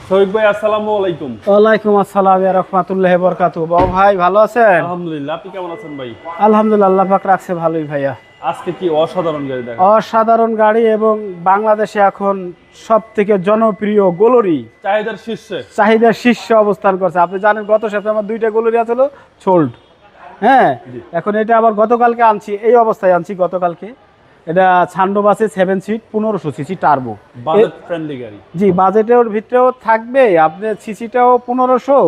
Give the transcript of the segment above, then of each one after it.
শফিক ভাই আসসালামু আলাইকুম। ওয়ালাইকুম আসসালাম ওয়া রাহমাতুল্লাহি ওয়া বারাকাতুহু। বাবু ভাই ভালো আছেন? আলহামদুলিল্লাহ, আপনি কেমন আছেন ভাই? আলহামদুলিল্লাহ, আল্লাহ পাক রাখছে ভালোই ভাইয়া। আজকে কি অসাধারণ গাড়ি দেখা, অসাধারণ গাড়ি এবং বাংলাদেশে এখন সবথেকে জনপ্রিয় গোলরি চাহিদার শীর্ষে অবস্থান করছে। আপনি জানেন গত সপ্তাহে আমার 2টা গোলরি আছিল সোল্ড। হ্যাঁ, এখন এটা আবার গতকালকে আনছি, এই অবস্থায় আনছি গতকালকে। এটা সানডোভ আছে 7 seat 1500 CC turbo, budget friendly গাড়ি। জি, বাজেটের ভিতরেও থাকবে, আপনার সিসিটাও 1500,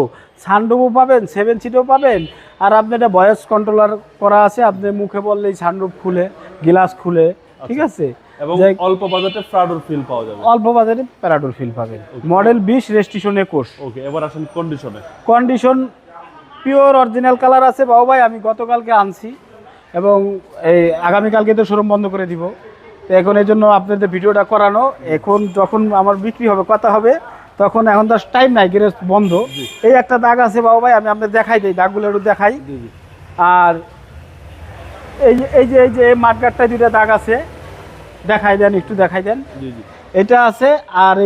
সানডোভও পাবেন, 7 সিটও পাবেন। আর আপনি এটা ভয়েস কন্ট্রোলার করা আছে, আপনি মুখে বললেই সানরুফ খুলে, গ্লাস খুলে, ঠিক আছে। এবং অল্প বাজেটে প্রাডোর ফিল পাওয়া যাবে। অল্প বাজেটে প্যারাডোর ফিল পাবেন। Model 20, registration 21। ওকে, এবার আসেন কন্ডিশনে। কন্ডিশন পিওর অরিজিনাল কালার আছে বাবু ভাই। আমি গতকালকে আনছি এবং এই আগামীকালকে তো শোরুম বন্ধ করে দিব। তো এখন এই জন্য আপনাদের ভিডিওটা করানো। এখন যখন আমার বিক্রি হবে, কথা হবে, তখন এখন তো টাইম নাই, গ্যারেজ বন্ধ। এই একটা দাগ আছে বাবু ভাই, আমি আপনাদের দেখাই দিই, দাগগুলো একটু দেখাই। আর এই যে মাঠগাটটায় 2টা দাগ আছে, দেখাই দেন, একটু দেখাই দেন। এটা আছে, আর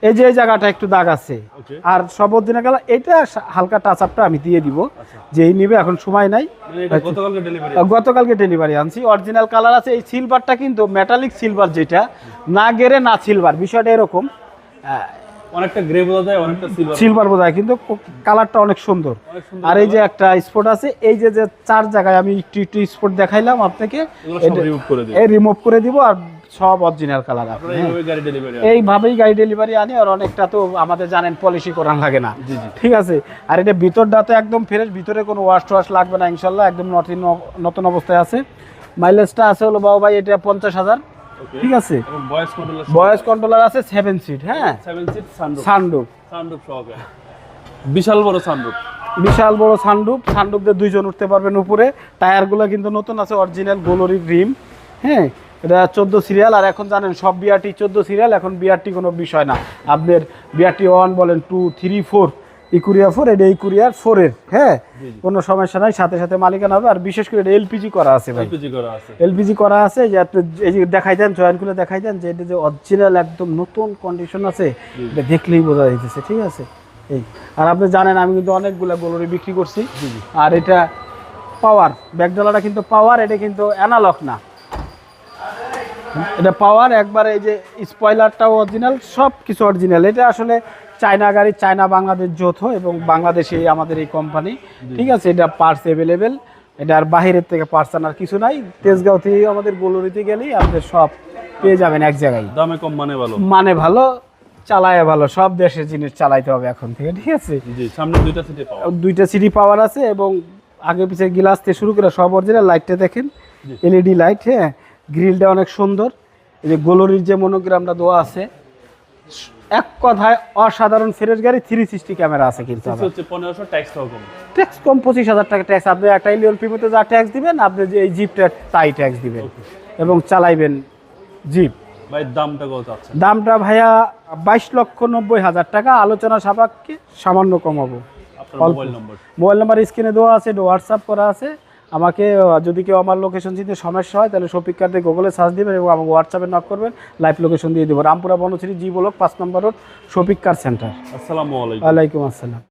এই জায়গাটা একটু দাগ আছে। আর সব অরিজিনাল কালার। এটা হালকা টাচ আপটা আমি দিয়ে দিব, যেই নিবে, এখন সময় নাই। গতকালকে ডেলিভারি আনছি, অরিজিনাল কালার আছে। এই সিলভারটা কিন্তু মেটালিক সিলভার, যেটা না গেরে না সিলভার, বিষয়টা এরকম। অনেকটা গ্রে বোঝা যায়, অনেকটা সিলভার বোঝা যায়, কিন্তু কালারটা অনেক সুন্দর। আর এই যে একটা স্পট আছে, এই যে 4 জায়গায় আমি একটু স্পট দেখাইলাম আপনাকে, রিমুভ করে দিব। আর সব অরিজিনাল কালার। আপনি এইভাবেই গাড়ি ডেলিভারি আনি। আর অনেকটা তো আমাদের জানেন পলিশি করান লাগে না, ঠিক আছে। আর এটা ভিতরটা তো একদম ফ্রেশ, ভিতরে কোনো ওয়াশ লাগবে না ইনশাল্লাহ, একদম নতুন অবস্থায় আছে। মাইলেজটা আছে হলো বাবু ভাই, এটা 50,000, ঠিক আছে। ভয়েস কন্ট্রোলার আছে 7 সিট। হ্যাঁ, 7 সিট সানরুফ সহকারে, বিশাল বড় সানরুফ। সানরুফ দিয়ে 2 জন উঠতে পারবেন উপরে। টায়ারগুলো কিন্তু নতুন আছে, অরিজিনাল গোলরি রিম। হ্যাঁ, এটা 14 সিরিয়াল। আর এখন জানেন সব বিআরটি 14 সিরিয়াল, এখন বিআরটি কোনো বিষয় না। আপনার বিআরটি 1 বলেন, 2, 3, 4, ইকুরিয়া 4, এটা ইকুরিয়ার 4-এর। হ্যাঁ, কোনো সমস্যা নাই, সাথে সাথে মালিকানা হবে। আর বিশেষ করে এটা এলপিজি করা আছে ভাই, এলপিজি করা আছে। যে আপনি এই যে দেখাই দেন, জয়েন্টগুলো দেখাই দেন, যে এটা যে অরিজিনাল একদম নতুন কন্ডিশন আছে, এটা দেখলেই বোঝা যাইতেছে, ঠিক আছে। এই, আর আপনি জানেন আমি কিন্তু অনেকগুলো গোলরি বিক্রি করছি। আর এটা পাওয়ার, ব্যাকডালাটা কিন্তু পাওয়ার, এটা কিন্তু অ্যানালগ না, এটা পাওয়ার একবারে। এই যে স্পয়লারটাও অরিজিনাল, সব কিছু অরিজিনাল। এটা আসলে চায়না গাড়ি, চায়না বাংলাদেশ যৌথ, এবং বাংলাদেশে আমাদের এই কোম্পানি, ঠিক আছে। এটা পার্টস অ্যাভেলেবেল, এটা আর বাহিরের থেকে পার্টস আনার কিছু নাই। তেজগাঁও থেকে আমাদের গোলরিতে গেলেই আপনি সব পেয়ে যাবেন এক জায়গায়। দামে কম, মানে ভালো, চালায় ভালো। সব দেশের জিনিস চালাইতে হবে এখন থেকে, ঠিক আছে। সামনে 2টা সিটি পাওয়ার আছে, এবং আগে পিছে গ্লাস থেকে শুরু করে সব অরিজিনাল। লাইটটা দেখেন, এলইডি লাইট। হ্যাঁ, গ্রিলটা অনেক সুন্দর। এই যে গোলরির যে মনোগ্রামটা দেওয়া আছে, এক কথায় অসাধারণ ফ্রেশ গাড়ি। 360 ক্যামেরা আছে কিন্তু। 1500 ট্যাক্স কম, ট্যাক্স কম, 25,000 টাকা ট্যাক্স। আপনি একটা ইলিয়ন প্রিমিতে যা ট্যাক্স দিবেন, আপনি যে এই জিপটা তাই ট্যাক্স দিবেন, এবং চালাইবেন জিপ। ভাই দামটা কত আছে? দামটা ভাইয়া 22,90,000 টাকা। আলোচনা সাপেক্ষে সামান্য কমাবো। মোবাইল নাম্বার স্ক্রিনে দেওয়া আছে, হোয়াটসঅ্যাপ করা আছে। আমাকে যদি কেউ আমার লোকেশন চিনতে সমস্যা হয়, তাহলে শফিক কার দিয়ে গুগলে সার্চ দিবেন এবং আমাকে হোয়াটসঅ্যাপে নক করবেন, লাইভ লোকেশন দিয়ে দেবো। রামপুরা বনশ্রী জি ব্লক 5 নম্বর রোড, শফিক কার সেন্টার। আসসালামু আলাইকুম। ওয়ালাইকুম আসসালাম।